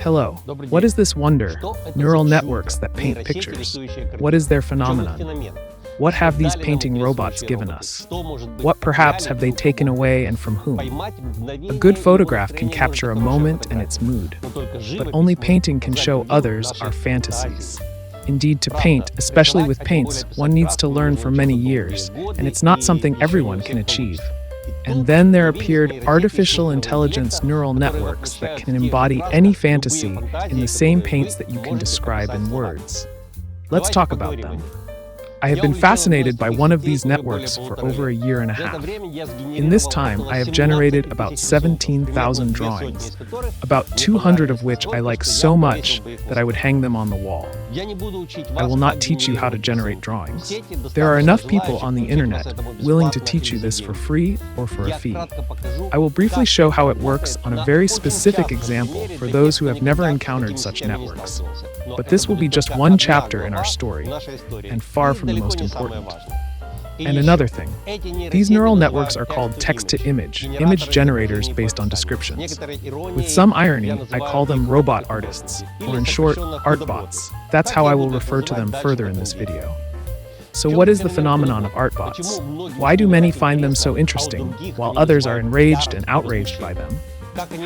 Hello. What is this wonder? Neural networks that paint pictures. What is their phenomenon? What have these painting robots given us? What perhaps have they taken away and from whom? A good photograph can capture a moment and its mood, but only painting can show others our fantasies. Indeed, to paint, especially with paints, one needs to learn for many years, and it's not something everyone can achieve. And then there appeared artificial intelligence neural networks that can embody any fantasy in the same paints that you can describe in words. Let's talk about them. I have been fascinated by one of these networks for over a year and a half. In this time, I have generated about 17,000 drawings, about 200 of which I like so much that I would hang them on the wall. I will not teach you how to generate drawings. There are enough people on the internet willing to teach you this for free or for a fee. I will briefly show how it works on a very specific example for those who have never encountered such networks. But this will be just one chapter in our story, and far from the most important. And another thing, these neural networks are called text-to-image, image generators based on descriptions. With some irony, I call them robot artists, or in short, artbots. That's how I will refer to them further in this video. So what is the phenomenon of artbots? Why do many find them so interesting, while others are enraged and outraged by them?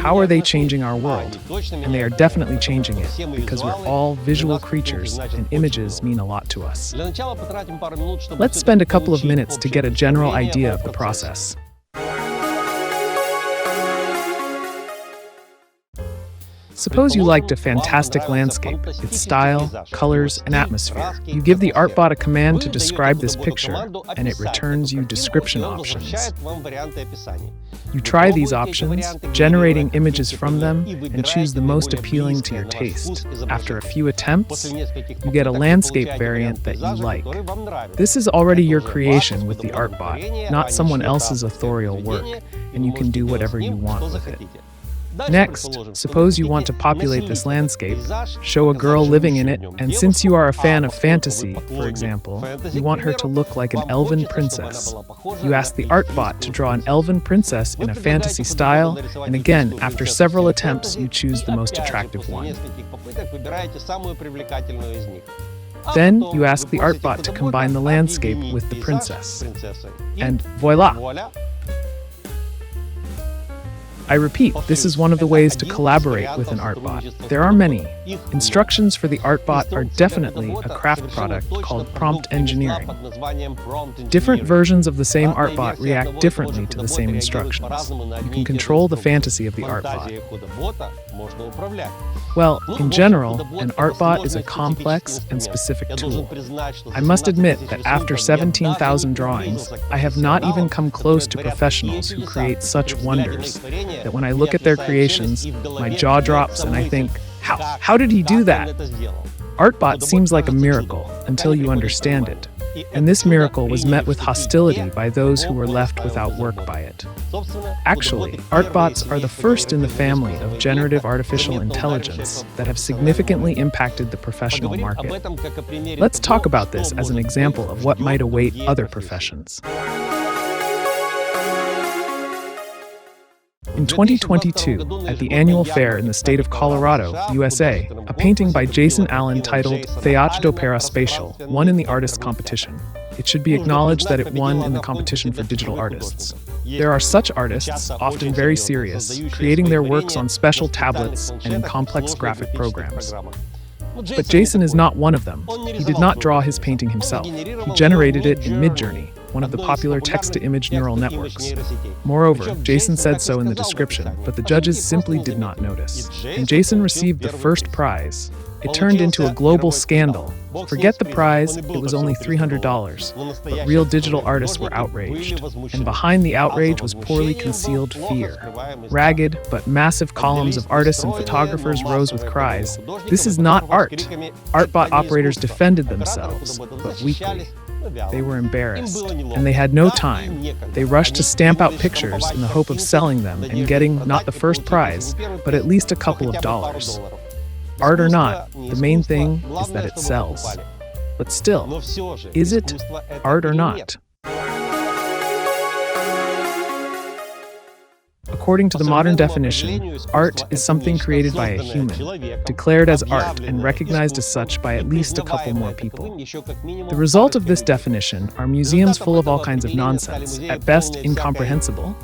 How are they changing our world? And they are definitely changing it, because we're all visual creatures, and images mean a lot to us. Let's spend a couple of minutes to get a general idea of the process. Suppose you liked a fantastic landscape, its style, colors, and atmosphere. You give the artbot a command to describe this picture, and it returns you description options. You try these options, generating images from them, and choose the most appealing to your taste. After a few attempts, you get a landscape variant that you like. This is already your creation with the artbot, not someone else's authorial work, and you can do whatever you want with it. Next, suppose you want to populate this landscape, show a girl living in it, and since you are a fan of fantasy, for example, you want her to look like an elven princess. You ask the artbot to draw an elven princess in a fantasy style, and again, after several attempts, you choose the most attractive one. Then you ask the artbot to combine the landscape with the princess. And voila! I repeat, this is one of the ways to collaborate with an artbot. There are many. Instructions for the artbot are definitely a craft product called prompt engineering. Different versions of the same artbot react differently to the same instructions. You can control the fantasy of the artbot. Well, in general, an artbot is a complex and specific tool. I must admit that after 17,000 drawings, I have not even come close to professionals who create such wonders that when I look at their creations, my jaw drops and I think, how did he do that? Artbot seems like a miracle until you understand it. And this miracle was met with hostility by those who were left without work by it. Actually, artbots are the first in the family of generative artificial intelligence that have significantly impacted the professional market. Let's talk about this as an example of what might await other professions. In 2022, at the annual fair in the state of Colorado, USA, a painting by Jason Allen titled Théâtre d'Opéra Spatial won in the artist competition. It should be acknowledged that it won in the competition for digital artists. There are such artists, often very serious, creating their works on special tablets and in complex graphic programs. But Jason is not one of them. He did not draw his painting himself. He generated it in Midjourney, one of the popular text-to-image neural networks. Moreover, Jason said so in the description, but the judges simply did not notice. And Jason received the first prize. It turned into a global scandal. Forget the prize, it was only $300, but real digital artists were outraged. And behind the outrage was poorly concealed fear. Ragged, but massive columns of artists and photographers rose with cries, "This is not art!" Artbot operators defended themselves, but weakly. They were embarrassed, and they had no time. They rushed to stamp out pictures in the hope of selling them and getting not the first prize, but at least a couple of dollars. Art or not, the main thing is that it sells. But still, is it art or not? according to the modern definition, art is something created by a human, declared as art and recognized as such by at least a couple more people. The result of this definition are museums full of all kinds of nonsense, at best incomprehensible,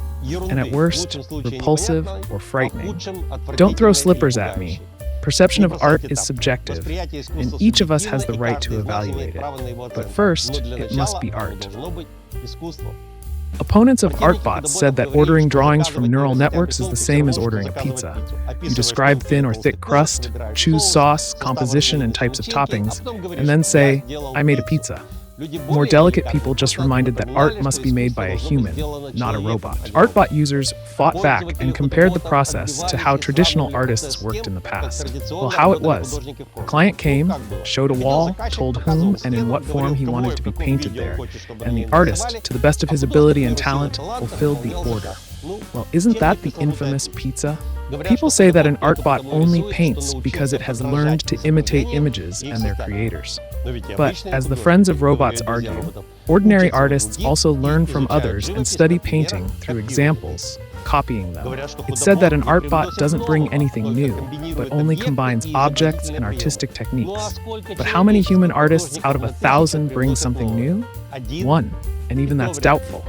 and at worst, repulsive or frightening. Don't throw slippers at me. Perception of art is subjective, and each of us has the right to evaluate it. But first, it must be art. Opponents of ArtBots said that ordering drawings from neural networks is the same as ordering a pizza. You describe thin or thick crust, choose sauce, composition, and types of toppings, and then say, "I made a pizza." More delicate people just reminded that art must be made by a human, not a robot. ArtBot users fought back and compared the process to how traditional artists worked in the past. Well, how it was. The client came, showed a wall, told whom and in what form he wanted to be painted there, and the artist, to the best of his ability and talent, fulfilled the order. Well, isn't that the infamous pizza? People say that an ArtBot only paints because it has learned to imitate images and their creators. But, as the Friends of Robots argue, ordinary artists also learn from others and study painting through examples, copying them. It's said that an ArtBot doesn't bring anything new, but only combines objects and artistic techniques. But how many human artists out of 1,000 bring something new? One, and even that's doubtful.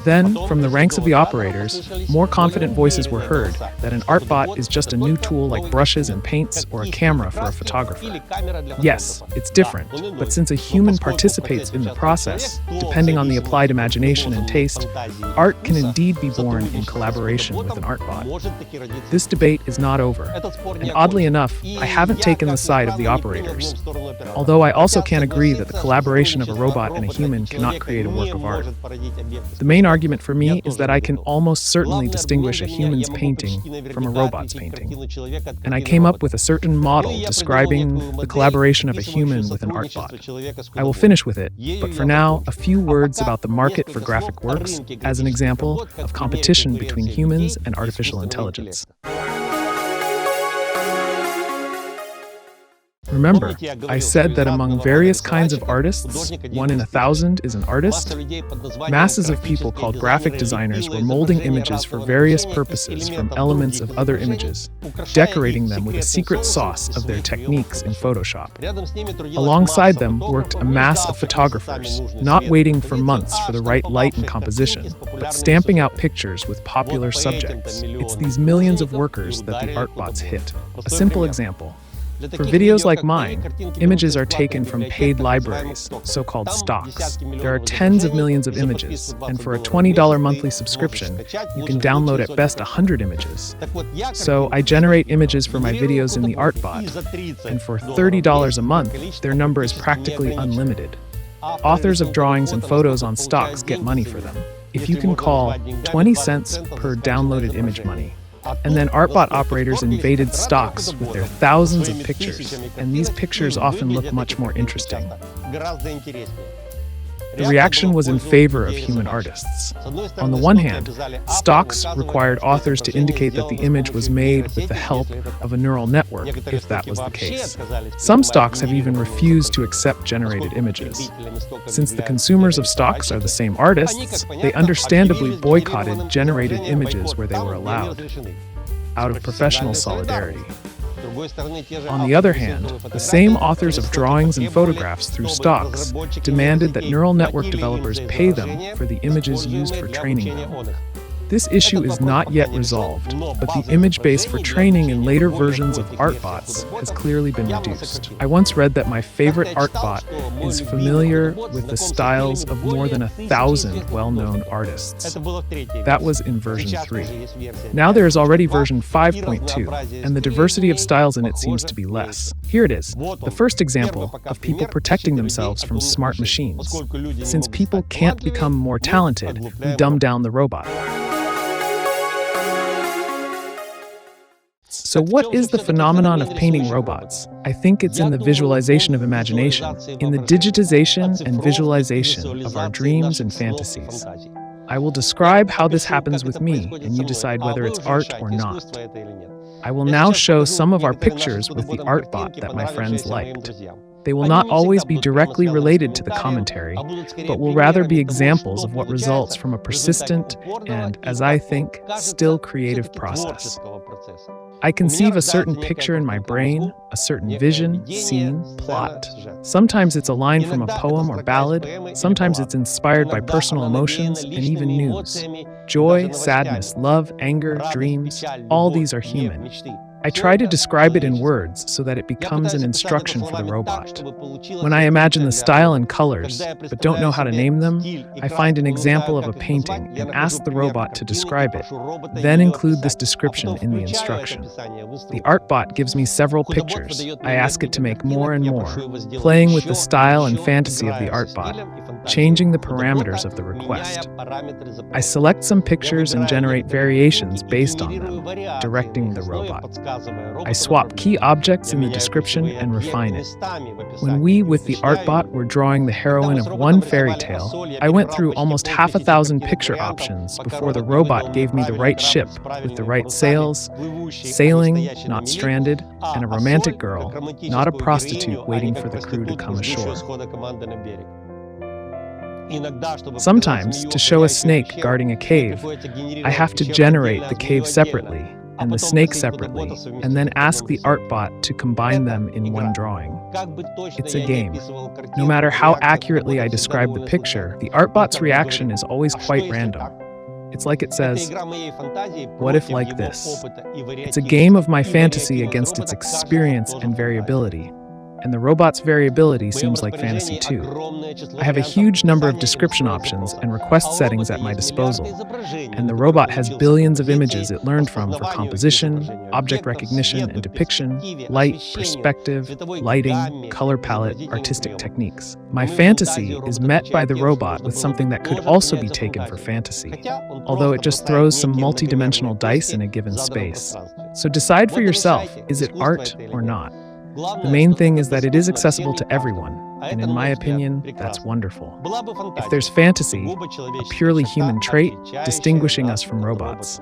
Then, from the ranks of the operators, more confident voices were heard that an ArtBot is just a new tool like brushes and paints or a camera for a photographer. Yes, it's different, but since a human participates in the process, depending on the applied imagination and taste, art can indeed be born in collaboration with an ArtBot. This debate is not over, and oddly enough, I haven't taken the side of the operators. Although I also can't agree that the collaboration of a robot and a human cannot create a work of art. The main argument for me is that I can almost certainly distinguish a human's painting from a robot's painting. And I came up with a certain model describing the collaboration of a human with an ArtBot. I will finish with it, but for now, a few words about the market for graphic works as an example of competition between humans and artificial intelligence. Remember, I said that among various kinds of artists, 1 in 1,000 is an artist. Masses of people called graphic designers were molding images for various purposes from elements of other images, decorating them with a secret sauce of their techniques in Photoshop. Alongside them worked a mass of photographers, not waiting for months for the right light and composition, but stamping out pictures with popular subjects. It's these millions of workers that the ArtBots hit. A simple example. For videos like mine, images are taken from paid libraries, so-called stocks. There are tens of millions of images, and for a $20 monthly subscription, you can download at best 100 images. So I generate images for my videos in the ArtBot, and for $30 a month, their number is practically unlimited. Authors of drawings and photos on stocks get money for them. If you can call 20 cents per downloaded image money. And then ArtBot operators invaded stocks with their thousands of pictures, and these pictures often look much more interesting. The reaction was in favor of human artists. On the one hand, stocks required authors to indicate that the image was made with the help of a neural network, if that was the case. Some stocks have even refused to accept generated images. Since the consumers of stocks are the same artists, they understandably boycotted generated images where they were allowed, out of professional solidarity. On the other hand, the same authors of drawings and photographs through stocks demanded that neural network developers pay them for the images used for training them. This issue is not yet resolved, but the image base for training in later versions of ArtBots has clearly been reduced. I once read that my favorite ArtBot is familiar with the styles of more than 1,000 well-known artists. That was in version 3. Now there is already version 5.2, and the diversity of styles in it seems to be less. Here it is, the first example of people protecting themselves from smart machines. Since people can't become more talented, we dumb down the robot. So what is the phenomenon of painting robots? I think it's in the visualization of imagination, in the digitization and visualization of our dreams and fantasies. I will describe how this happens with me, and you decide whether it's art or not. I will now show some of our pictures with the ArtBot that my friends liked. They will not always be directly related to the commentary, but will rather be examples of what results from a persistent and, as I think, still creative process. I conceive a certain picture in my brain, a certain vision, scene, plot. Sometimes it's a line from a poem or ballad, sometimes it's inspired by personal emotions and even news. Joy, sadness, love, anger, dreams, all these are human. I try to describe it in words so that it becomes an instruction for the robot. When I imagine the style and colors, but don't know how to name them, I find an example of a painting and ask the robot to describe it, then include this description in the instruction. The ArtBot gives me several pictures. I ask it to make more and more, playing with the style and fantasy of the ArtBot, changing the parameters of the request. I select some pictures and generate variations based on them, directing the robot. I swap key objects in the description and refine it. When we, with the ArtBot, were drawing the heroine of one fairy tale, I went through almost 1,000 picture options before the robot gave me the right ship with the right sails, sailing, not stranded, and a romantic girl, not a prostitute waiting for the crew to come ashore. Sometimes, to show a snake guarding a cave, I have to generate the cave separately and the snake separately, and then ask the ArtBot to combine them in one drawing. It's a game. No matter how accurately I describe the picture, the ArtBot's reaction is always quite random. It's like it says, "What if like this?" It's a game of my fantasy against its experience and variability. And the robot's variability seems like fantasy too. I have a huge number of description options and request settings at my disposal, and the robot has billions of images it learned from for composition, object recognition and depiction, light, perspective, lighting, color palette, artistic techniques. My fantasy is met by the robot with something that could also be taken for fantasy, although it just throws some multi-dimensional dice in a given space. So decide for yourself, is it art or not? The main thing is that it is accessible to everyone, and in my opinion, that's wonderful. If there's fantasy, a purely human trait, distinguishing us from robots.